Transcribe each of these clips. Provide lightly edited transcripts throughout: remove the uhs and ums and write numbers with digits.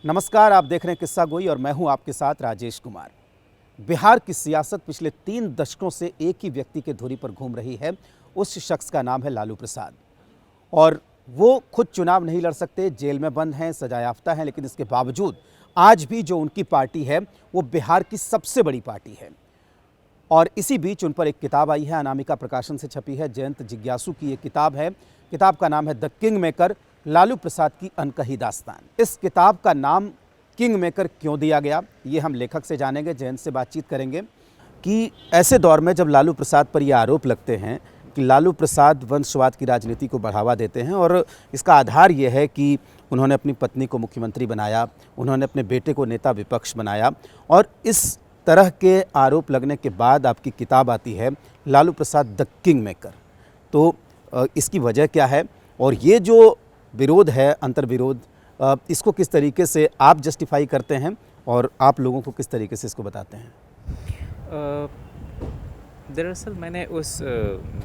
नमस्कार, आप देख रहे हैं किस्सा गोई और मैं हूं आपके साथ राजेश कुमार। बिहार की सियासत पिछले 3 दशकों से एक ही व्यक्ति के धुरी पर घूम रही है। उस शख्स का नाम है लालू प्रसाद और वो खुद चुनाव नहीं लड़ सकते, जेल में बंद हैं, सजायाफ्ता हैं, लेकिन इसके बावजूद आज भी जो उनकी पार्टी है वो बिहार की सबसे बड़ी पार्टी है। और इसी बीच उन पर एक किताब आई है, अनामिका प्रकाशन से छपी है। जयंत जिज्ञासु की ये किताब है। किताब का नाम है the king maker, Lalu Prasad की अनकही दास्तान। इस किताब का नाम किंग मेकर क्यों दिया गया, ये हम लेखक से जानेंगे, जयंत से बातचीत करेंगे कि ऐसे दौर में जब लालू प्रसाद पर ये आरोप लगते हैं कि लालू प्रसाद वंशवाद की राजनीति को बढ़ावा देते हैं और इसका आधार ये है कि उन्होंने अपनी पत्नी को मुख्यमंत्री बनाया, उन्होंने अपने बेटे को नेता विपक्ष बनाया, और इस तरह के आरोप लगने के बाद आपकी किताब आती है Lalu Prasad the king maker. तो इसकी वजह क्या है और ये जो विरोध है, अंतर्विरोध, इसको किस तरीके से आप जस्टिफाई करते हैं और आप लोगों को किस तरीके से इसको बताते हैं? दरअसल मैंने उस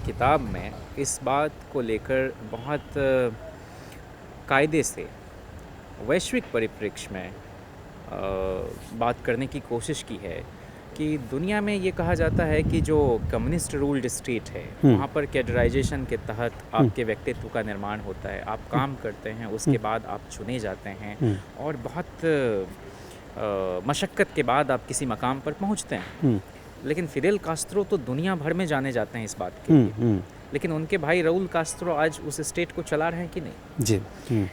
किताब में इस बात को लेकर बहुत कायदे से वैश्विक परिप्रेक्ष्य में बात करने की कोशिश की है कि दुनिया में ये कहा जाता है कि जो कम्युनिस्ट रूल्ड स्टेट है वहाँ पर कैडराइजेशन के तहत आपके व्यक्तित्व का निर्माण होता है। आप काम करते हैं, उसके बाद आप चुने जाते हैं और बहुत मशक्क़त के बाद आप किसी मकाम पर पहुँचते हैं। लेकिन फिदेल कास्त्रो तो दुनिया भर में जाने जाते हैं इस बात के लिए, लेकिन उनके भाई राउल कास्त्रो आज उस स्टेट को चला रहे हैं कि नहीं जी।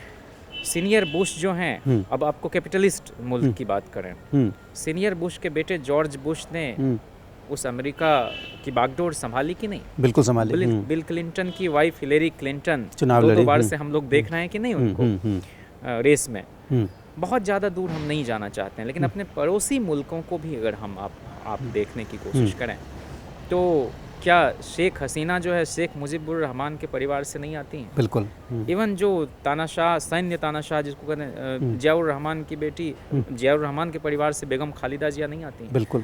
सीनियर बुश जो हैं, अब आपको कैपिटलिस्ट मुल्क की बात करें, सीनियर बुश के बेटे जॉर्ज बुश ने उस अमेरिका की बागडोर संभाली कि नहीं? बिल्कुल संभाली। बिल क्लिंटन की वाइफ हिलेरी क्लिंटन दो बार से हम लोग देख रहे हैं कि नहीं उनको रेस में। बहुत ज़्यादा दूर हम नहीं जाना चाहते हैं, लेकिन अपने पड़ोसी मुल्कों को भी अगर हम आप देखने की कोशिश करें तो क्या शेख हसीना जो है शेख मुजीबुर रहमान के परिवार से नहीं आती हैं? बिल्कुल। इवन जो तानाशाह, सैन्य तानाशाह जिसको कहते हैं, जियाउर रहमान की बेटी, जियाउर रहमान के परिवार से बेगम खालिदा जिया नहीं आती हैं? बिल्कुल।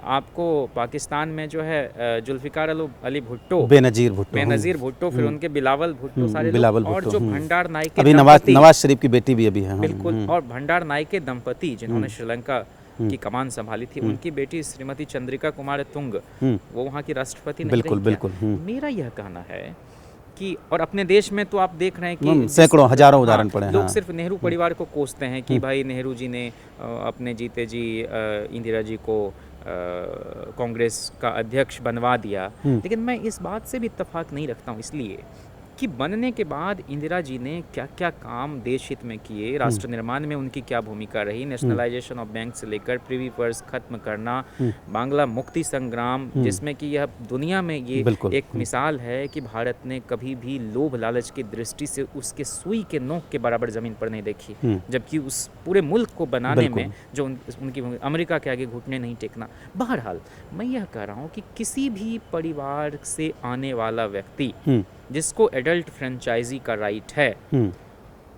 आपको पाकिस्तान में जो है जुल्फिकार अली भुट्टो, बेनज़ीर भुट्टो, फिर उनके बिलावल भुट्टो, सारे लोग, और जो भंडार नाइके, अभी नवाज शरीफ की बेटी भी अभी है। बिल्कुल। और भंडार नाइके दंपति जिन्होंने श्रीलंका की कमान संभाली थी, उनकी बेटी श्रीमती चंद्रिका कुमार तुंग, वो वहाँ की राष्ट्रपति नहीं रही। बिल्कुल। मेरा यह कहना है कि, और अपने देश में तो आप देख रहे हैं कि सैकड़ों हजारों उदाहरण पड़े हैं। लोग सिर्फ नेहरू परिवार को कोसते हैं कि भाई नेहरू जी ने अपने जीते जी इंदिरा जी को कांग्रेस का अध्यक्ष बनवा दिया, लेकिन मैं इस बात से भी इत्तेफाक नहीं रखता हूँ, इसलिए कि बनने के बाद इंदिरा जी ने क्या क्या काम देश हित में किए, राष्ट्र निर्माण में उनकी क्या भूमिका रही, नेशनलाइजेशन ऑफ बैंक से लेकर प्रिवी पर्स खत्म करना, बांग्ला मुक्ति संग्राम, जिसमें कि यह दुनिया में ये एक मिसाल है कि भारत ने कभी भी लोभ लालच की दृष्टि से उसके सुई के नोक के बराबर ज़मीन पर नहीं देखी, जबकि उस पूरे मुल्क को बनाने में जो उनकी अमेरिका के आगे घुटने नहीं टेकना। बहरहाल मैं यह कह रहा हूँ कि किसी भी परिवार से आने वाला व्यक्ति जिसको एडल्ट फ्रेंचाइजी का राइट है,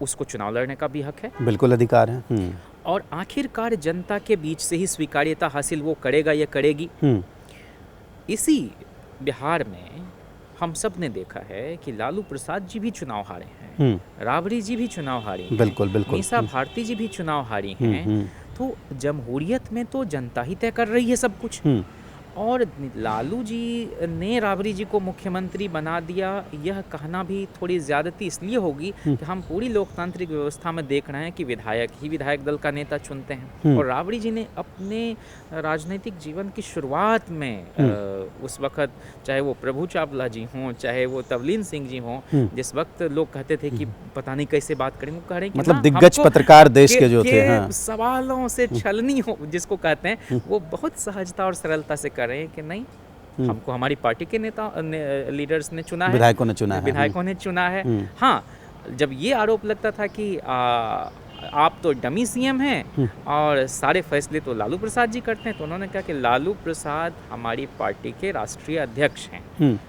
उसको चुनाव लड़ने का भी हक है, बिल्कुल अधिकार है, और आखिरकार जनता के बीच से ही स्वीकार्यता हासिल वो करेगा या करेगी। इसी बिहार में हम सब ने देखा है कि लालू प्रसाद जी भी चुनाव हारे हैं, राबड़ी जी भी चुनाव हारी हैं, बिल्कुल। मीसा भारती जी भी चुनाव हारी हैं। तो जमहूरियत में तो जनता ही तय कर रही है सब कुछ, और लालू जी ने राबड़ी जी को मुख्यमंत्री बना दिया, यह कहना भी थोड़ी ज़्यादती इसलिए होगी कि हम पूरी लोकतांत्रिक व्यवस्था में देख रहे हैं कि विधायक ही विधायक दल का नेता चुनते हैं, और राबड़ी जी ने अपने राजनीतिक जीवन की शुरुआत में उस वक्त, चाहे वो प्रभु चावला जी हों, चाहे वो तवलीन सिंह जी हों, जिस वक्त लोग कहते थे कि पता नहीं कैसे बात करें, वो कह रहे हैं कि मतलब दिग्गज पत्रकार देश के जो थे, सवालों से छलनी हो जिसको कहते हैं, वो बहुत सहजता और सरलता से कर रहे हैं कि नहीं, हमको हमारी पार्टी के नेता लीडर्स ने चुना है, विधायकों ने चुना है। हाँ, जब ये आरोप लगता था कि आप तो डमी सीएम हैं और सारे फैसले तो लालू प्रसाद जी करते हैं, तो उन्होंने कहा कि लालू प्रसाद हमारी पार्टी के राष्ट्रीय अध्यक्ष हैं,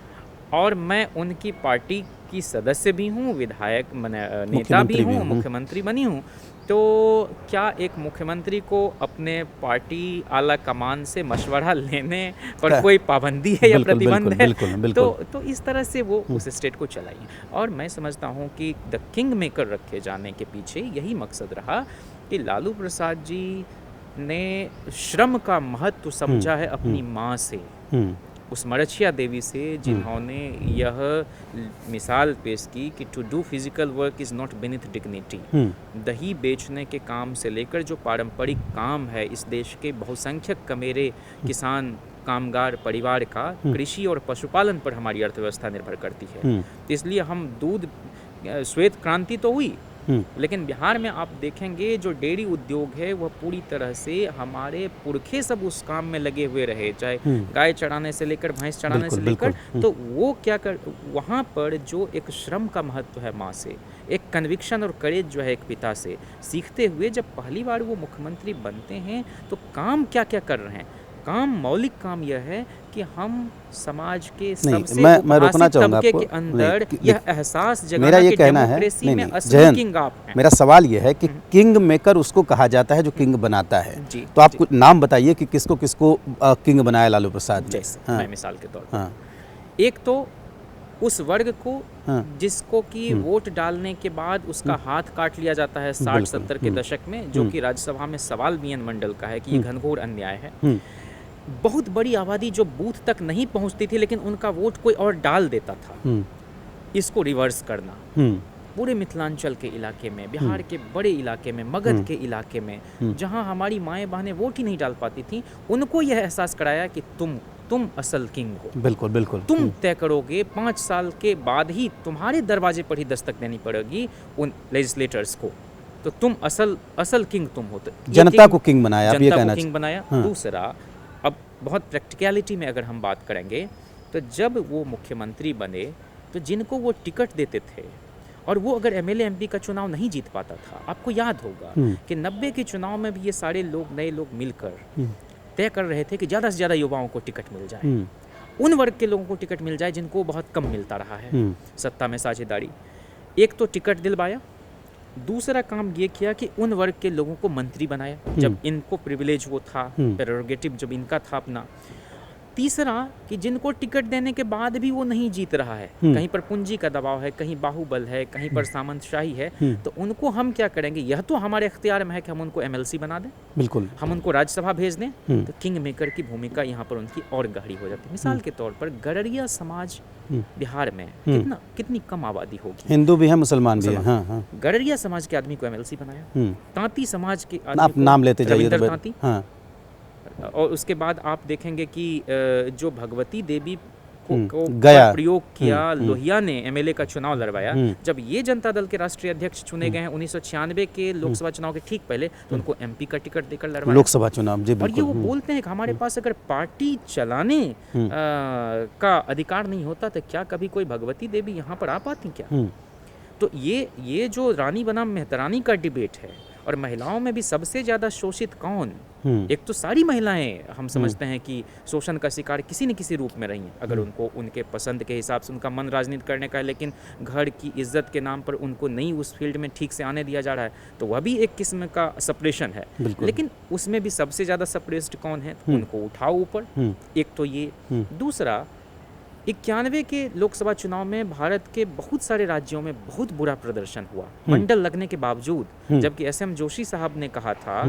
और मैं उनकी पार्टी की सदस्य भी हूँ, विधायक नेता भी हूँ, मुख्यमंत्री बनी हूँ। तो क्या एक मुख्यमंत्री को अपने पार्टी आला कमान से मशवरा लेने पर कोई पाबंदी है या प्रतिबंध है? तो इस तरह से वो उस स्टेट को चलाई। और मैं समझता हूँ कि द किंग मेकर रखे जाने के पीछे यही मकसद रहा कि लालू प्रसाद जी ने श्रम का महत्व समझा है अपनी माँ से, उस मरछिया देवी से, जिन्होंने यह मिसाल पेश की कि to do physical work is not beneath dignity. दही बेचने के काम से लेकर जो पारंपरिक काम है इस देश के बहुसंख्यक कमेरे किसान कामगार परिवार का, कृषि और पशुपालन पर हमारी अर्थव्यवस्था निर्भर करती है। इसलिए हम दूध, श्वेत क्रांति तो हुई, लेकिन बिहार में आप देखेंगे जो डेयरी उद्योग है वह पूरी तरह से हमारे पुरखे सब उस काम में लगे हुए रहे, चाहे गाय चराने से लेकर भैंस चराने से लेकर। तो वो क्या कर, वहाँ पर जो एक श्रम का महत्व है माँ से, एक कन्विक्शन और करेज जो है एक पिता से सीखते हुए जब पहली बार वो मुख्यमंत्री बनते हैं तो काम क्या क्या कर रहे हैं। काम, मौलिक काम यह है कि हम समाज के सबसे उपहासित तबके के अंदर यह एहसास जगाना कि डेमोक्रेसी में असली किंग आप हैं। मेरा सवाल यह है कि किंग मेकर उसको कहा जाता है जो किंग बनाता है। तो आप कुछ नाम बताइए कि किसको किसको किंग बनाया लालू प्रसाद ने। मैं मिसाल के तौर पर, एक तो उस वर्ग को जिसको कि वोट डालने के बाद उसका हाथ काट लिया जाता है 60-70 के दशक में, जो कि राज्यसभा में सवाल बीएन मंडल का है कि ये घनघोर अन्याय है। बहुत बड़ी आबादी जो बूथ तक नहीं पहुंचती थी लेकिन उनका वोट कोई और डाल देता था। इसको रिवर्स करना पूरे मिथिलांचल के इलाके में, बिहार के बड़े इलाके में, मगध के इलाके में, जहां हमारी माएँ बहनें वोट ही नहीं डाल पाती थी, उनको यह एहसास कराया कि तुम असल किंग हो। बिल्कुल बिल्कुल। तुम तय करोगे, 5 साल के बाद ही तुम्हारे दरवाजे पर ही दस्तक देनी पड़ेगी उन लेजिस्लेटर्स को, तो तुम असल किंग तुम हो। जनता को किंग बनाया, जनता को किंग बनाया। दूसरा, अब बहुत प्रैक्टिकलिटी में अगर हम बात करेंगे तो जब वो मुख्यमंत्री बने तो जिनको वो टिकट देते थे और वो अगर एमएलए एमपी का चुनाव नहीं जीत पाता था, आपको याद होगा कि 90 के चुनाव में भी ये सारे लोग, नए लोग मिलकर तय कर रहे थे कि ज़्यादा से ज़्यादा युवाओं को टिकट मिल जाए, उन वर्ग के लोगों को टिकट मिल जाए जिनको बहुत कम मिलता रहा है। सत्ता में साझेदारी, एक तो टिकट दिलवाया, दूसरा काम ये किया कि उन वर्ग के लोगों को मंत्री बनाया जब इनको प्रिविलेज वो था, प्रेरोगेटिव जब इनका था अपना। तीसरा कि जिनको टिकट देने के बाद भी वो नहीं जीत रहा है, कहीं पर पूंजी का दबाव है, कहीं बाहुबल है, कहीं पर सामंतशाही है, तो उनको हम क्या करेंगे, यह तो हमारे इख्तियार में है कि हम उनको एमएलसी बना दें, बिल्कुल, हम उनको राज्यसभा भेज दें। तो किंग मेकर की भूमिका यहाँ पर उनकी और गहरी हो जाती है। मिसाल के तौर पर गडरिया समाज बिहार में कितनी कम आबादी होगी, हिंदू भी है, मुसलमान भी है। हाँ। गडरिया समाज के आदमी को एमएलसी बनाया, तांती समाज के आप नाम लेते जाइए तांती। और उसके बाद आप देखेंगे कि जो भगवती देवी को प्रयोग किया, लोहिया ने एमएलए का चुनाव लड़वाया। जब ये जनता दल के राष्ट्रीय अध्यक्ष चुने गए हैं 1996 के लोकसभा चुनाव के ठीक पहले, तो उनको एमपी का टिकट देकर लड़वाया, लोकसभा चुनाव। जी, और ये वो बोलते हैं कि हमारे पास अगर पार्टी चलाने का अधिकार नहीं होता तो क्या कभी कोई भगवती देवी यहाँ पर आ पाती क्या? तो ये जो रानी बनाम मेहतरानी का डिबेट है, और महिलाओं में भी सबसे ज़्यादा शोषित कौन? एक तो सारी महिलाएं हम समझते हैं कि शोषण का शिकार किसी न किसी रूप में रही हैं, अगर उनको उनके पसंद के हिसाब से उनका मन राजनीति करने का है, लेकिन घर की इज्जत के नाम पर उनको नहीं उस फील्ड में ठीक से आने दिया जा रहा है, तो वह भी एक किस्म का सप्रेशन है। लेकिन उसमें भी सबसे ज़्यादा सप्रेस्ड कौन है? उनको उठाओ ऊपर। एक तो ये। दूसरा, 91 के लोकसभा चुनाव में भारत के बहुत सारे राज्यों में बहुत बुरा प्रदर्शन हुआ, मंडल लगने के बावजूद, जबकि एसएम जोशी साहब ने कहा था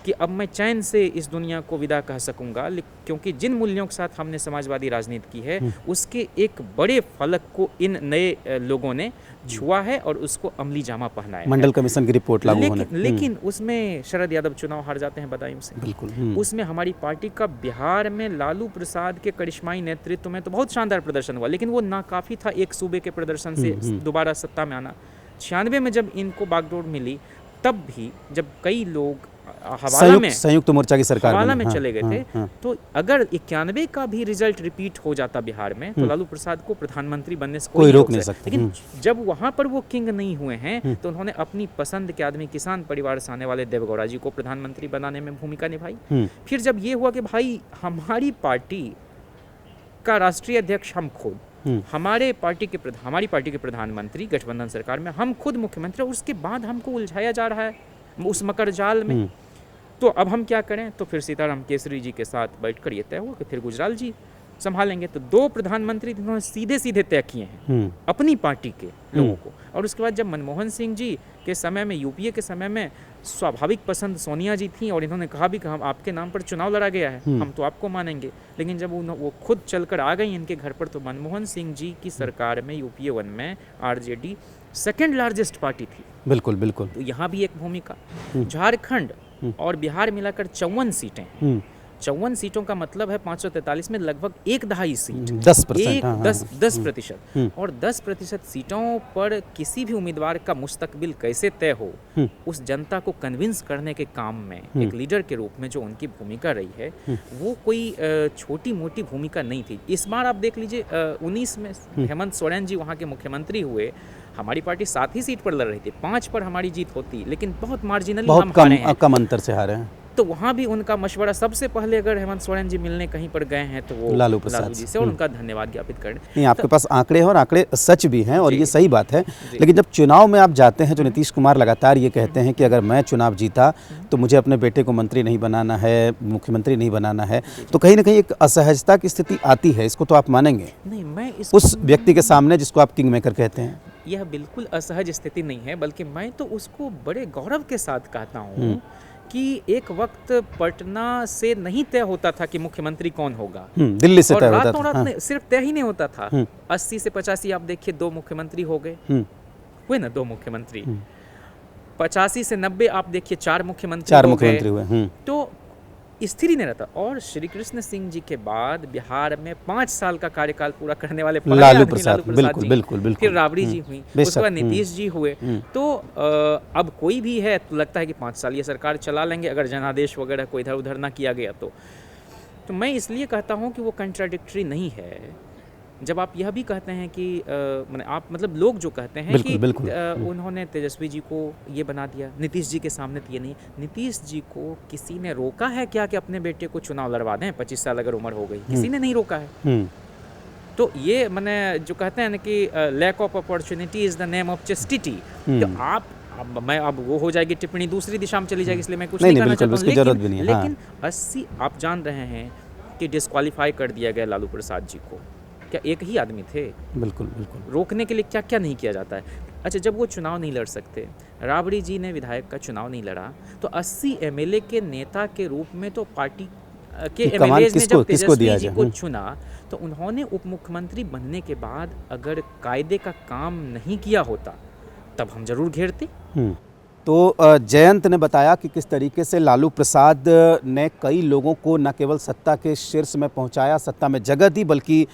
कि अब मैं चैन से इस दुनिया को विदा कह सकूंगा, क्योंकि जिन मूल्यों के साथ हमने समाजवादी राजनीति की है उसके एक बड़े फलक को इन नए लोगों ने छुआ है और उसको अमली जामा पहनाया। मंडल कमीशन की रिपोर्ट लागू होने, लेकिन उसमें शरद यादव चुनाव हार जाते हैं बदायूं से। बिल्कुल। उसमें हमारी पार्टी का बिहार में लालू प्रसाद के करिश्माई नेतृत्व में तो बहुत शानदार प्रदर्शन हुआ, लेकिन वो नाकाफी था एक सूबे के प्रदर्शन से दोबारा सत्ता में आना। 96 में जब इनको बागडोर मिली, तब भी जब कई लोग संयुक्त मोर्चा की सरकार हवाला में चले गए थे, तो अगर 91 का भी रिजल्ट रिपीट हो जाता बिहार में, तो लालू प्रसाद को प्रधानमंत्री बनने से कोई रोक नहीं सकता। लेकिन जब वहां पर वो किंग नहीं हुए हैं, तो उन्होंने अपनी पसंद के आदमी, किसान परिवार से आने वाले देवगौड़ा जी को प्रधानमंत्री बनाने में भूमिका निभाई। फिर जब ये हुआ कि भाई हमारी पार्टी का राष्ट्रीय अध्यक्ष हम खुद, हमारी पार्टी के प्रधानमंत्री गठबंधन सरकार में हम खुद मुख्यमंत्री, और उसके बाद हमको उलझाया जा रहा है उस मकर जाल में। तो अब हम क्या करें? तो फिर सीताराम केसरी जी के साथ बैठकर ये तय हुआ कि फिर गुजराल जी संभालेंगे। तो 2 प्रधानमंत्री जिन्होंने सीधे सीधे तय किए हैं अपनी पार्टी के लोगों को। और उसके बाद जब मनमोहन सिंह जी के समय में, यूपीए के समय में, स्वाभाविक पसंद सोनिया जी थी और इन्होंने कहा भी कि हम आपके नाम पर चुनाव लड़ा गया है, हम तो आपको मानेंगे। लेकिन जब वो खुद चलकर आ गई इनके घर पर, तो मनमोहन सिंह जी की सरकार में यूपीए 1 में आरजेडी सेकेंड लार्जेस्ट पार्टी थी। बिल्कुल बिल्कुल। तो यहाँ भी एक भूमिका। झारखंड और बिहार मिलाकर 54 सीटें, 54 सीटों का मतलब है 543 में लगभग 1/2 सीट, 10%। और 10% सीटों पर किसी भी उम्मीदवार का मुस्तकबिल कैसे तय हो, उस जनता को कन्विंस करने के काम में एक लीडर के रूप में जो उनकी भूमिका रही है, वो कोई छोटी मोटी भूमिका नहीं थी। इस बार आप देख लीजिए 19 में हेमंत सोरेन जी वहाँ के मुख्यमंत्री हुए, हमारी पार्टी 7 ही सीट पर लड़ रही थी, 5 पर हमारी जीत होती, लेकिन बहुत मार्जिनली हम हारे हैं, कम अंतर से हारे हैं। तो वहाँ भी उनका मशवरा, सबसे पहले अगर हेमंत सोरेन जी मिलने कहीं पर गए हैं तो वो लालू प्रसाद जी से, और उनका धन्यवाद ज्ञापित करें। नहीं, आपके पास आंकड़े हैं और आंकड़े सच भी हैं और ये सही बात है। लेकिन जब चुनाव में आप जाते हैं तो नीतीश कुमार लगातार ये कहते हैं कि अगर मैं चुनाव जीता तो मुझे अपने बेटे को मंत्री नहीं बनाना है, मुख्यमंत्री नहीं बनाना है, तो कहीं ना कहीं एक असहजता की स्थिति आती है। इसको तो आप मानेंगे? नहीं, मैं उस व्यक्ति के सामने जिसको आप किंग मेकर कहते हैं, यह बिल्कुल असहज स्थिति नहीं है, बल्कि मैं तो उसको बड़े गौरव के साथ कहता हूँ कि एक वक्त पटना से नहीं तय होता था कि मुख्यमंत्री कौन होगा, दिल्ली से तय होता था। रातों रात सिर्फ तय ही नहीं होता था। 80 से 85 आप देखिए 2 मुख्यमंत्री हो गए, हुए ना 2 मुख्यमंत्री। 85 से 90 आप देखिए 4 मुख्यमंत्री हुए। तो स्थिर ही नहीं रहता। और श्री कृष्ण सिंह जी के बाद बिहार में 5 साल का कार्यकाल पूरा करने वाले लालू प्रसाद बिल्कुल, फिर राबड़ी जी हुई, उसके बाद नीतीश जी हुए। तो अब कोई भी है तो लगता है कि 5 साल ये सरकार चला लेंगे, अगर जनादेश वगैरह को इधर उधर ना किया गया तो मैं इसलिए कहता हूँ कि वो कंट्राडिक्टरी नहीं है। जब आप यह भी कहते हैं कि मतलब लोग जो कहते हैं कि उन्होंने तेजस्वी जी को ये बना दिया, नीतीश जी के सामने तो ये नहीं। नीतीश जी को किसी ने रोका है क्या कि अपने बेटे को चुनाव लड़वा दें? 25 साल अगर उम्र हो गई, किसी ने नहीं रोका है। तो ये मैंने जो कहते हैं ना कि lack of opportunity is the name of chastity. तो अब वो हो जाएगी टिप्पणी, दूसरी दिशा में चली जाएगी, इसलिए मैं कुछ नहीं कहना चाहता हूँ। लेकिन 80 आप जान रहे हैं कि डिस्क्वालीफाई कर दिया गया लालू प्रसाद जी को। क्या एक ही आदमी थे? बिल्कुल। रोकने के लिए क्या क्या नहीं किया जाता है। अच्छा, जब वो चुनाव नहीं लड़ सकते, राबड़ी जी ने विधायक का चुनाव नहीं लड़ा, तो 80 एमएलए के नेता के रूप में तो पार्टी के एमएलएज ने जब तेजस्वी जी को चुना, तो उन्होंने उप मुख्यमंत्री बनने के बाद अगर कायदे का काम नहीं किया होता तब हम जरूर घेरते। तो जयंत ने बताया कि किस तरीके से लालू प्रसाद ने कई लोगों को न केवल सत्ता के शीर्ष में पहुंचाया, सत्ता में जगह दी, बल्कि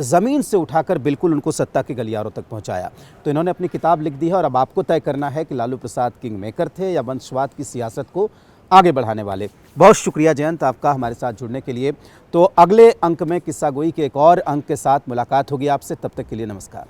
ज़मीन से उठाकर बिल्कुल उनको सत्ता के गलियारों तक पहुंचाया। तो इन्होंने अपनी किताब लिख दी है और अब आपको तय करना है कि लालू प्रसाद किंग मेकर थे या वंशवाद की सियासत को आगे बढ़ाने वाले। बहुत शुक्रिया जयंत आपका हमारे साथ जुड़ने के लिए। तो अगले अंक में किस्सा गोई के एक और अंक के साथ मुलाकात होगी आपसे, तब तक के लिए नमस्कार।